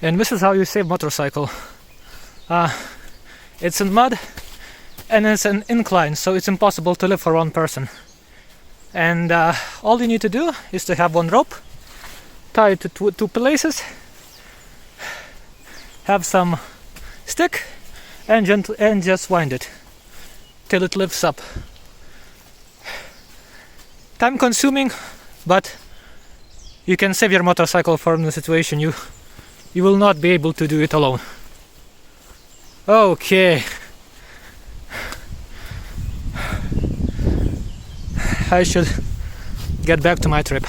And this is how you save motorcycle. It's in mud and it's an incline, so it's impossible to live for one person. And all you need to do is to have one rope, tie it to two places, have some stick, and just wind it till it lifts up. Time consuming, but you can save your motorcycle from the situation. You will not be able to do it alone. Okay. I should get back to my trip.